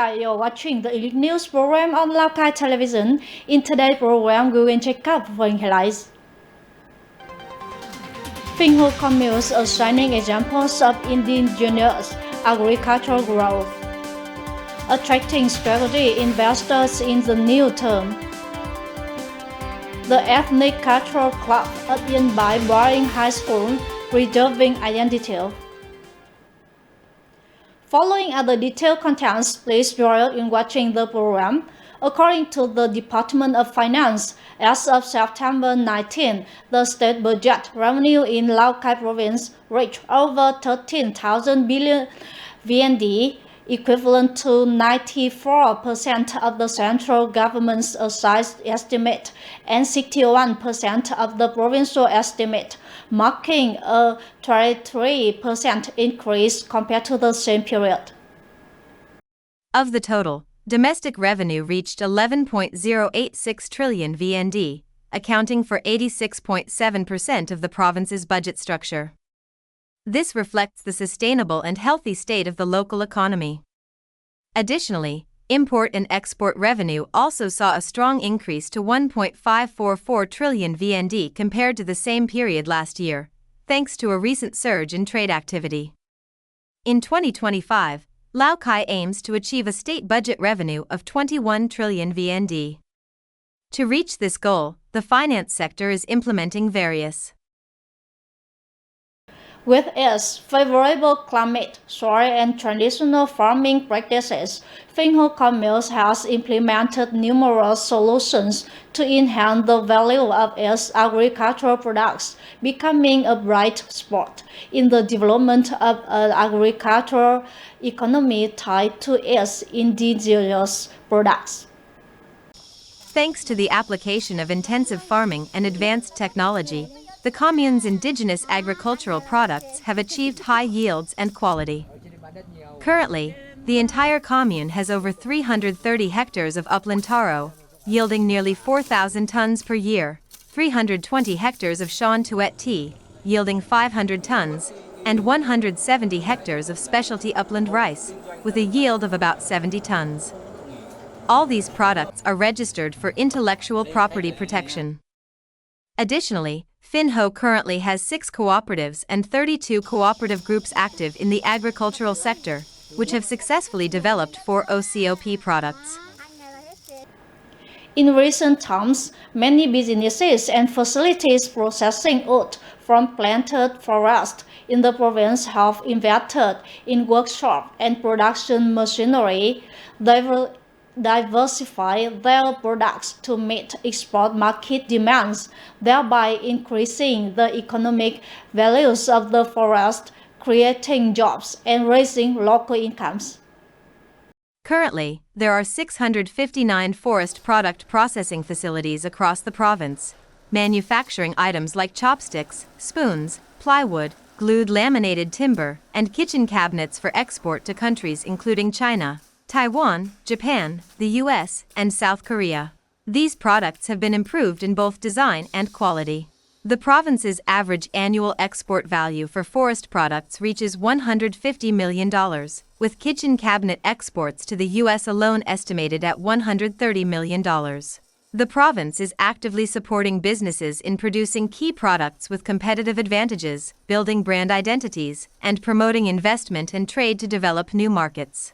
Cai. You're watching the Elite News program on Lào Cai television. In today's program, we will check out the highlights. Finho communes are shining examples of indigenous agricultural growth, attracting strategic investors in the new term. The ethnic cultural club at Yên Bái Boarding High School preserving identity. Following are the detailed contents, please join in watching the program. According to the Department of Finance, as of September 19, the state budget revenue in Lào Cai province reached over 13,000 billion VND, equivalent to 94% of the central government's assigned estimate and 61% of the provincial estimate, marking a 23% increase compared to the same period. Of the total, domestic revenue reached 11.086 trillion VND, accounting for 86.7% of the province's budget structure. This reflects the sustainable and healthy state of the local economy. Additionally, import and export revenue also saw a strong increase to 1.544 trillion VND compared to the same period last year, thanks to a recent surge in trade activity. In 2025, Lào Cai aims to achieve a state budget revenue of 21 trillion VND. To reach this goal, the finance sector is implementing various. With its favorable climate, soil, and traditional farming practices, Finho Communes has implemented numerous solutions to enhance the value of its agricultural products, becoming a bright spot in the development of an agricultural economy tied to its indigenous products. Thanks to the application of intensive farming and advanced technology, the commune's indigenous agricultural products have achieved high yields and quality. Currently, the entire commune has over 330 hectares of upland taro, yielding nearly 4,000 tons per year, 320 hectares of Shan Tuet tea, yielding 500 tons, and 170 hectares of specialty upland rice, with a yield of about 70 tons. All these products are registered for intellectual property protection. Additionally, Finho currently has 6 cooperatives and 32 cooperative groups active in the agricultural sector, which have successfully developed 4 OCOP products. In recent times, many businesses and facilities processing wood from planted forest in the province have invested in workshops and production machinery, diversify their products to meet export market demands, thereby increasing the economic values of the forest, creating jobs and raising local incomes. Currently, there are 659 forest product processing facilities across the province, manufacturing items like chopsticks, spoons, plywood, glued laminated timber, and kitchen cabinets for export to countries including China, Taiwan, Japan, the US, and South Korea. These products have been improved in both design and quality. The province's average annual export value for forest products reaches $150 million, with kitchen cabinet exports to the US alone estimated at $130 million. The province is actively supporting businesses in producing key products with competitive advantages, building brand identities, and promoting investment and trade to develop new markets.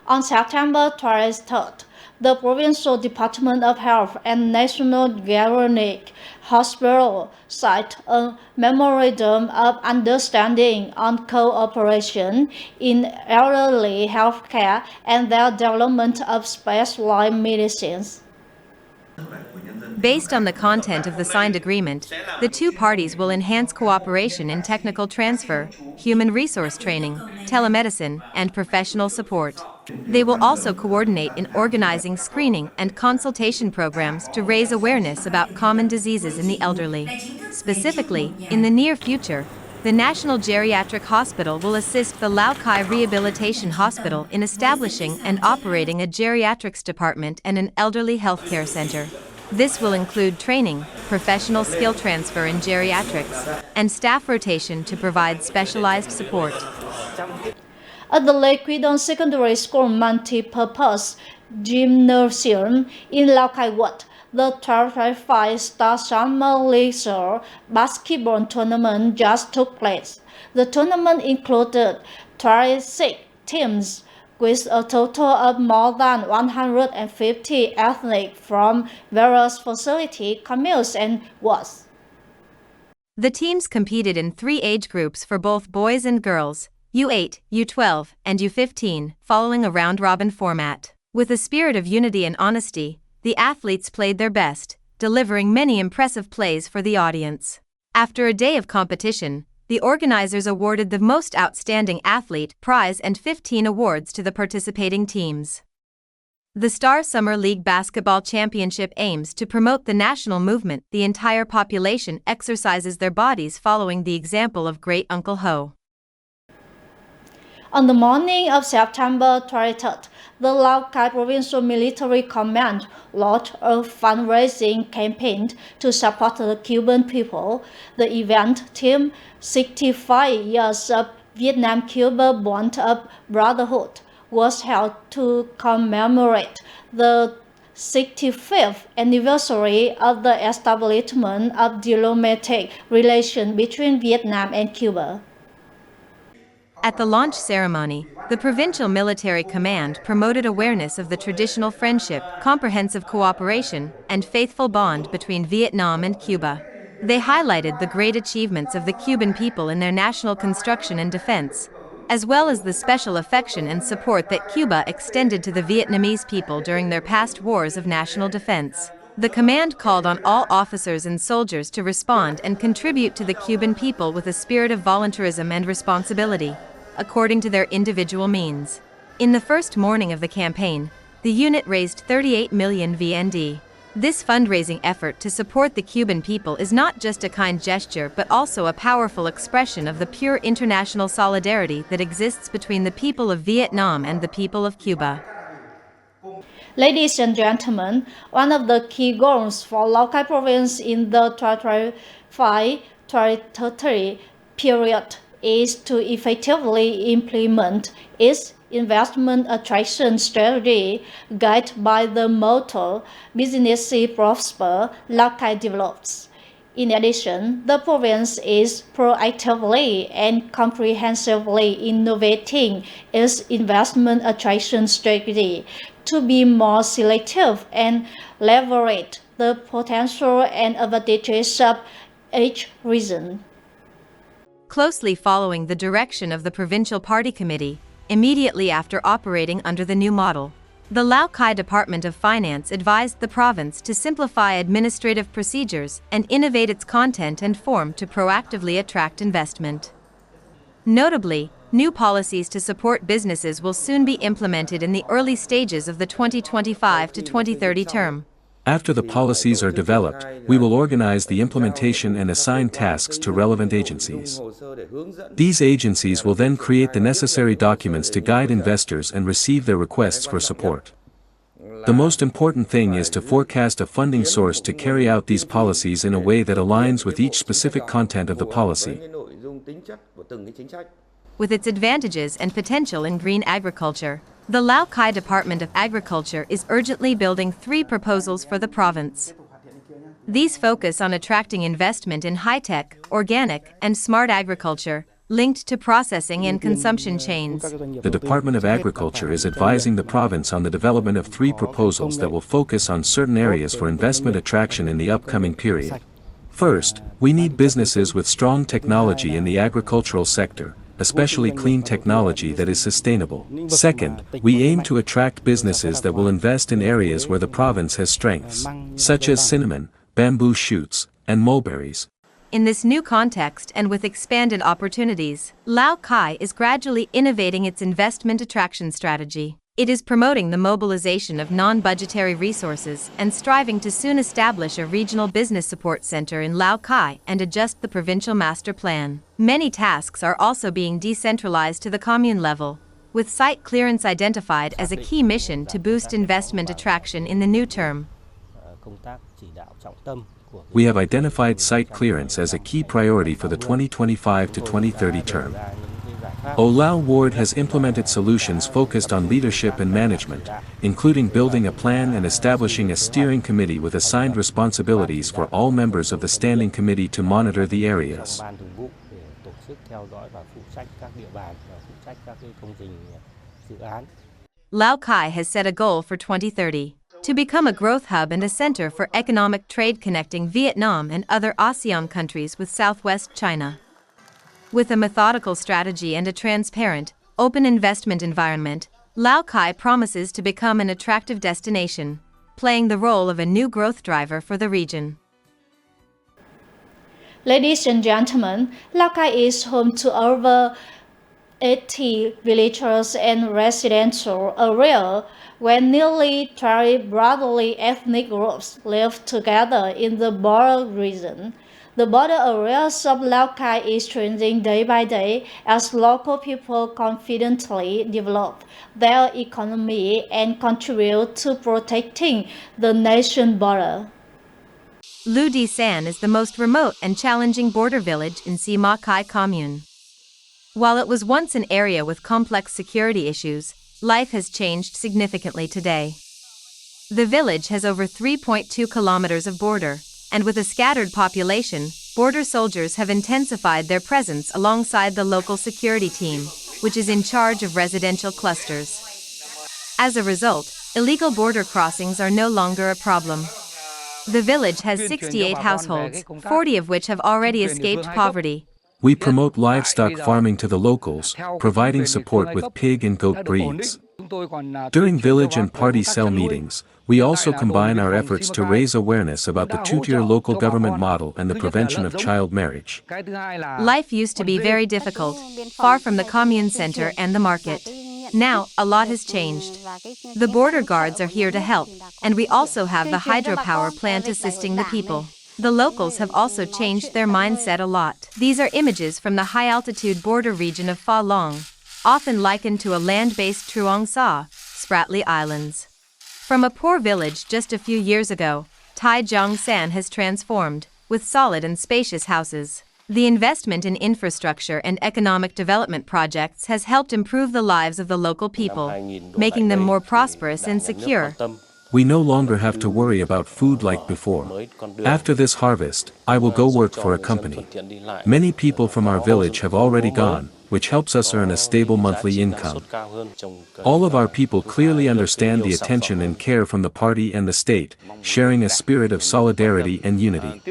On September 23rd, the Provincial Department of Health and National Geriatric Hospital signed a memorandum of understanding on cooperation in elderly healthcare and the development of specialized medicines. Based on the content of the signed agreement, the two parties will enhance cooperation in technical transfer, human resource training, telemedicine, and professional support. They will also coordinate in organizing screening and consultation programs to raise awareness about common diseases in the elderly. Specifically, in the near future, the National Geriatric Hospital will assist the Lào Cai Rehabilitation Hospital in establishing and operating a geriatrics department and an elderly healthcare center. This will include training, professional skill transfer in geriatrics, and staff rotation to provide specialized support. At the Lake Quidon Secondary School multi-purpose gymnasium in Lào Cai, the 2025 Star Summer Leisure basketball tournament just took place. The tournament included 26 teams with a total of more than 150 athletes from various facilities, communes, and wards. The teams competed in 3 age groups for both boys and girls, U8, U12, and U15, following a round-robin format. With a spirit of unity and honesty, the athletes played their best, delivering many impressive plays for the audience. After a day of competition, the organizers awarded the Most Outstanding Athlete prize and 15 awards to the participating teams. The Star Summer League Basketball Championship aims to promote the national movement. The entire population exercises their bodies following the example of Great Uncle Ho. On the morning of September 23rd, the Lào Cai Provincial Military Command launched a fundraising campaign to support the Cuban people. The event, themed 65 Years of Vietnam-Cuba Bond of Brotherhood, was held to commemorate the 65th anniversary of the establishment of diplomatic relations between Vietnam and Cuba. At the launch ceremony, the Provincial Military Command promoted awareness of the traditional friendship, comprehensive cooperation, and faithful bond between Vietnam and Cuba. They highlighted the great achievements of the Cuban people in their national construction and defense, as well as the special affection and support that Cuba extended to the Vietnamese people during their past wars of national defense. The command called on all officers and soldiers to respond and contribute to the Cuban people with a spirit of volunteerism and responsibility, according to their individual means. In the first morning of the campaign, the unit raised 38 million VND. This fundraising effort to support the Cuban people is not just a kind gesture but also a powerful expression of the pure international solidarity that exists between the people of Vietnam and the people of Cuba. Ladies and gentlemen, one of the key goals for Lào Cai province in the 2025-2030 period is to effectively implement its investment attraction strategy guided by the motto "Businesses prosper, Lào Cai develops." In addition, the province is proactively and comprehensively innovating its investment attraction strategy to be more selective and leverage the potential and advantages of each region. Closely following the direction of the Provincial Party Committee, immediately after operating under the new model, the Lào Cai Department of Finance advised the province to simplify administrative procedures and innovate its content and form to proactively attract investment. Notably, new policies to support businesses will soon be implemented in the early stages of the 2025 to 2030 term. After the policies are developed, we will organize the implementation and assign tasks to relevant agencies. These agencies will then create the necessary documents to guide investors and receive their requests for support. The most important thing is to forecast a funding source to carry out these policies in a way that aligns with each specific content of the policy. With its advantages and potential in green agriculture, the Lào Cai Department of Agriculture is urgently building 3 proposals for the province. These focus on attracting investment in high-tech, organic, and smart agriculture, linked to processing and consumption chains. The Department of Agriculture is advising the province on the development of 3 proposals that will focus on certain areas for investment attraction in the upcoming period. First, we need businesses with strong technology in the agricultural sector, especially clean technology that is sustainable. Second, we aim to attract businesses that will invest in areas where the province has strengths, such as cinnamon, bamboo shoots, and mulberries. In this new context and with expanded opportunities, Lào Cai is gradually innovating its investment attraction strategy. It is promoting the mobilization of non-budgetary resources and striving to soon establish a regional business support center in Lào Cai and adjust the provincial master plan. Many tasks are also being decentralized to the commune level, with site clearance identified as a key mission to boost investment attraction in the new term. We have identified site clearance as a key priority for the 2025 to 2030 term. Lao Ward has implemented solutions focused on leadership and management, including building a plan and establishing a steering committee with assigned responsibilities for all members of the standing committee to monitor the areas. Lào Cai has set a goal for 2030 to become a growth hub and a center for economic trade connecting Vietnam and other ASEAN countries with Southwest China. With a methodical strategy and a transparent, open investment environment, Lào Cai promises to become an attractive destination, playing the role of a new growth driver for the region. Ladies and gentlemen, Lào Cai is home to over 80 villages and residential areas where nearly 30 broadly ethnic groups live together in the border region. The border areas of Lào Cai is changing day by day as local people confidently develop their economy and contribute to protecting the nation border. Lu Di San is the most remote and challenging border village in Sima Kai commune. While it was once an area with complex security issues, life has changed significantly today. The village has over 3.2 kilometers of border, and with a scattered population, border soldiers have intensified their presence alongside the local security team, which is in charge of residential clusters. As a result, illegal border crossings are no longer a problem. The village has 68 households, 40 of which have already escaped poverty. We promote livestock farming to the locals, providing support with pig and goat breeds. During village and party cell meetings, we also combine our efforts to raise awareness about the two-tier local government model and the prevention of child marriage. Life used to be very difficult, far from the commune center and the market. Now, a lot has changed. The border guards are here to help, and we also have the hydropower plant assisting the people. The locals have also changed their mindset a lot. These are images from the high-altitude border region of Pha Long, often likened to a land-based Truong Sa, Spratly Islands. From a poor village just a few years ago, Tai Jong San has transformed, with solid and spacious houses. The investment in infrastructure and economic development projects has helped improve the lives of the local people, making them more prosperous and secure. We no longer have to worry about food like before. After this harvest, I will go work for a company. Many people from our village have already gone, which helps us earn a stable monthly income. All of our people clearly understand the attention and care from the party and the state, sharing a spirit of solidarity and unity.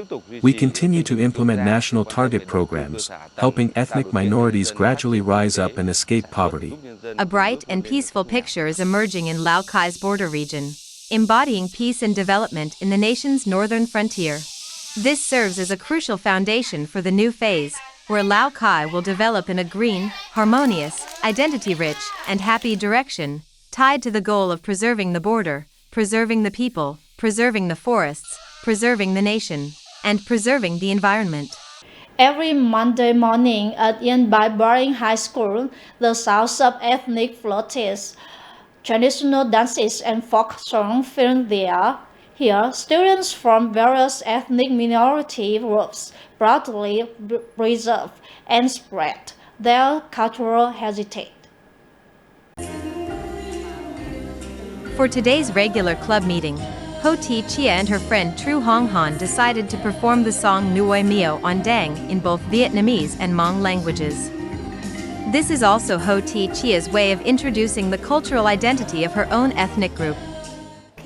We continue to implement national target programs, helping ethnic minorities gradually rise up and escape poverty. A bright and peaceful picture is emerging in Lào Cai's border region, embodying peace and development in the nation's northern frontier. This serves as a crucial foundation for the new phase, where Lào Cai will develop in a green, harmonious, identity-rich, and happy direction, tied to the goal of preserving the border, preserving the people, preserving the forests, preserving the nation, and preserving the environment. Every Monday morning at Yên Bai Boarding High School, the sounds of ethnic flutes, traditional dances and folk songs fill the air. Here, students from various ethnic minority groups proudly preserve and spread their cultural heritage. For today's regular club meeting, Ho Thi Chia and her friend Tru Hong Han decided to perform the song Nuoi Mio on Dang in both Vietnamese and Hmong languages. This is also Ho Thi Chia's way of introducing the cultural identity of her own ethnic group.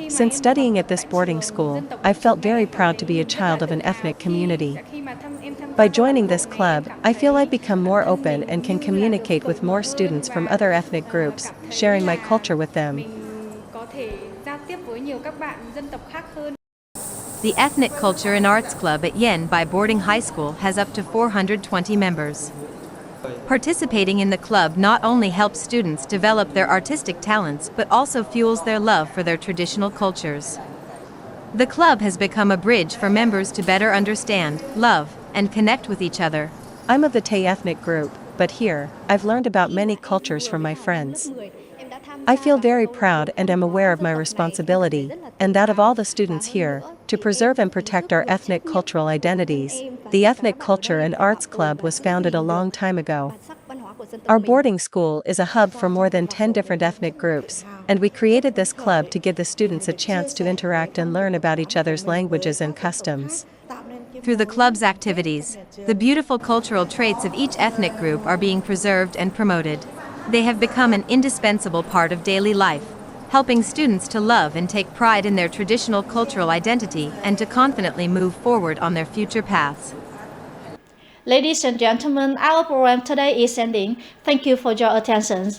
Since studying at this boarding school, I felt very proud to be a child of an ethnic community. By joining this club, I feel I've become more open and can communicate with more students from other ethnic groups, sharing my culture with them. The Ethnic Culture and Arts Club at Yen Bai Boarding High School has up to 420 members. Participating in the club not only helps students develop their artistic talents but also fuels their love for their traditional cultures. The club has become a bridge for members to better understand, love, and connect with each other. I'm of the Tay ethnic group, but here, I've learned about many cultures from my friends. I feel very proud and am aware of my responsibility, and that of all the students here, to preserve and protect our ethnic cultural identities. The Ethnic Culture and Arts Club was founded a long time ago. Our boarding school is a hub for more than 10 different ethnic groups, and we created this club to give the students a chance to interact and learn about each other's languages and customs. Through the club's activities, the beautiful cultural traits of each ethnic group are being preserved and promoted. They have become an indispensable part of daily life, helping students to love and take pride in their traditional cultural identity and to confidently move forward on their future paths. Ladies and gentlemen, our program today is ending. Thank you for your attention.